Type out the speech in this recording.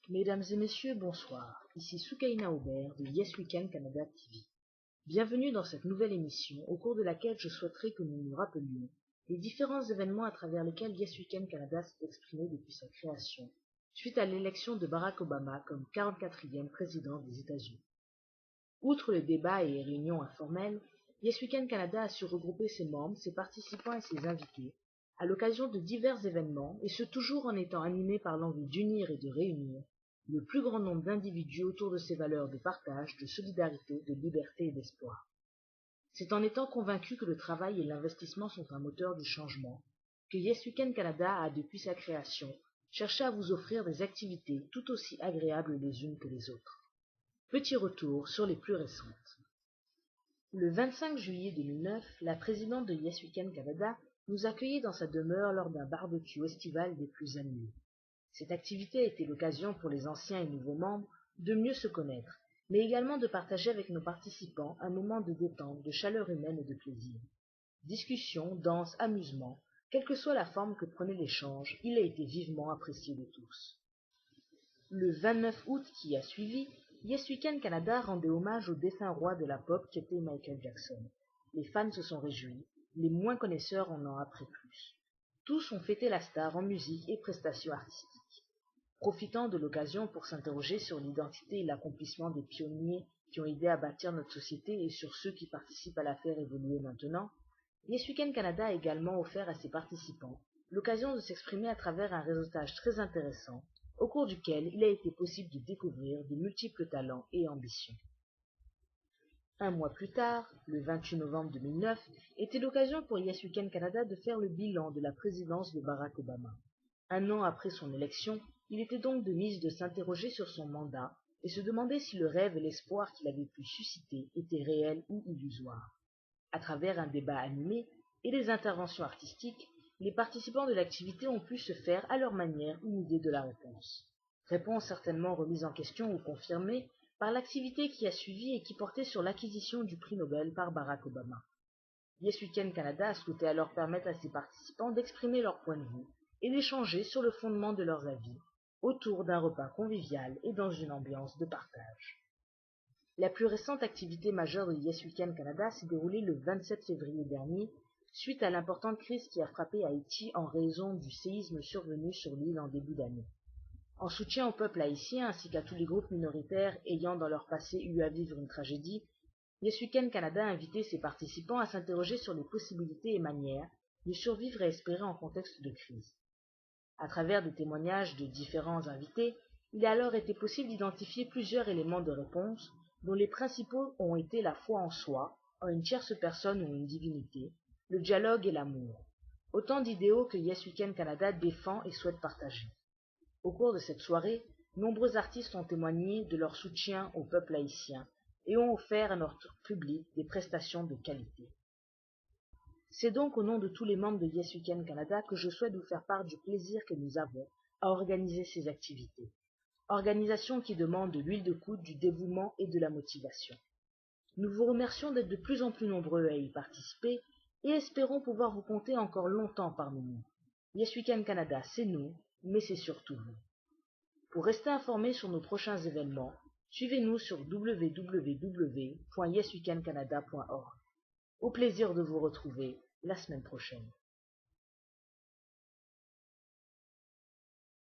Mesdames et messieurs, bonsoir. Ici Soukaina Aubert de Yes Weekend Canada TV. Bienvenue dans cette nouvelle émission au cours de laquelle je souhaiterais que nous nous rappelions les différents événements à travers lesquels Yes Weekend Canada s'est exprimé depuis sa création, suite à l'élection de Barack Obama comme 44e président des États-Unis. Outre les débats et les réunions informelles, Yes Weekend Canada a su regrouper ses membres, ses participants et ses invités à l'occasion de divers événements, et ce toujours en étant animé par l'envie d'unir et de réunir le plus grand nombre d'individus autour de ces valeurs de partage, de solidarité, de liberté et d'espoir. C'est en étant convaincu que le travail et l'investissement sont un moteur du changement que Yes Weekend Canada a, depuis sa création, cherché à vous offrir des activités tout aussi agréables les unes que les autres. Petit retour sur les plus récentes. Le 25 juillet 2009, la présidente de Yes Weekend Canada nous accueillait dans sa demeure lors d'un barbecue estival des plus animés. Cette activité a été l'occasion pour les anciens et nouveaux membres de mieux se connaître, mais également de partager avec nos participants un moment de détente, de chaleur humaine et de plaisir. Discussions, danse, amusement, quelle que soit la forme que prenait l'échange, il a été vivement apprécié de tous. Le 29 août qui a suivi, Yes Weekend Canada rendait hommage au défunt roi de la pop qu'était Michael Jackson. Les fans se sont réjouis, les moins connaisseurs en ont appris plus. Tous ont fêté la star en musique et prestations artistiques. Profitant de l'occasion pour s'interroger sur l'identité et l'accomplissement des pionniers qui ont aidé à bâtir notre société et sur ceux qui participent à la faire évoluer maintenant, Yes Weekend Canada a également offert à ses participants l'occasion de s'exprimer à travers un réseautage très intéressant, au cours duquel il a été possible de découvrir de multiples talents et ambitions. Un mois plus tard, le 28 novembre 2009, était l'occasion pour Yes Weekend Canada de faire le bilan de la présidence de Barack Obama. Un an après son élection, il était donc de mise de s'interroger sur son mandat et se demander si le rêve et l'espoir qu'il avait pu susciter étaient réels ou illusoires. À travers un débat animé et des interventions artistiques, les participants de l'activité ont pu se faire à leur manière une idée de la réponse. Réponse certainement remise en question ou confirmée par l'activité qui a suivi et qui portait sur l'acquisition du prix Nobel par Barack Obama. Yes Weekend Canada a souhaité alors permettre à ses participants d'exprimer leur point de vue et d'échanger sur le fondement de leurs avis, autour d'un repas convivial et dans une ambiance de partage. La plus récente activité majeure de Yes Weekend Canada s'est déroulée le 27 février dernier, suite à l'importante crise qui a frappé Haïti en raison du séisme survenu sur l'île en début d'année. En soutien au peuple haïtien ainsi qu'à tous les groupes minoritaires ayant dans leur passé eu à vivre une tragédie, Yes Weekend Canada a invité ses participants à s'interroger sur les possibilités et manières de survivre et espérer en contexte de crise. À travers des témoignages de différents invités, il a alors été possible d'identifier plusieurs éléments de réponse, dont les principaux ont été la foi en soi, en une tierce personne ou une divinité, le dialogue et l'amour. Autant d'idéaux que Yes Weekend Canada défend et souhaite partager. Au cours de cette soirée, nombreux artistes ont témoigné de leur soutien au peuple haïtien et ont offert à notre public des prestations de qualité. C'est donc au nom de tous les membres de Yes Weekend Canada que je souhaite vous faire part du plaisir que nous avons à organiser ces activités. Organisation qui demande de l'huile de coude, du dévouement et de la motivation. Nous vous remercions d'être de plus en plus nombreux à y participer et espérons pouvoir vous compter encore longtemps parmi nous. Yes Weekend Canada, c'est nous, mais c'est surtout vous. Pour rester informé sur nos prochains événements, suivez-nous sur www.yesweekendcanada.org. Au plaisir de vous retrouver la semaine prochaine.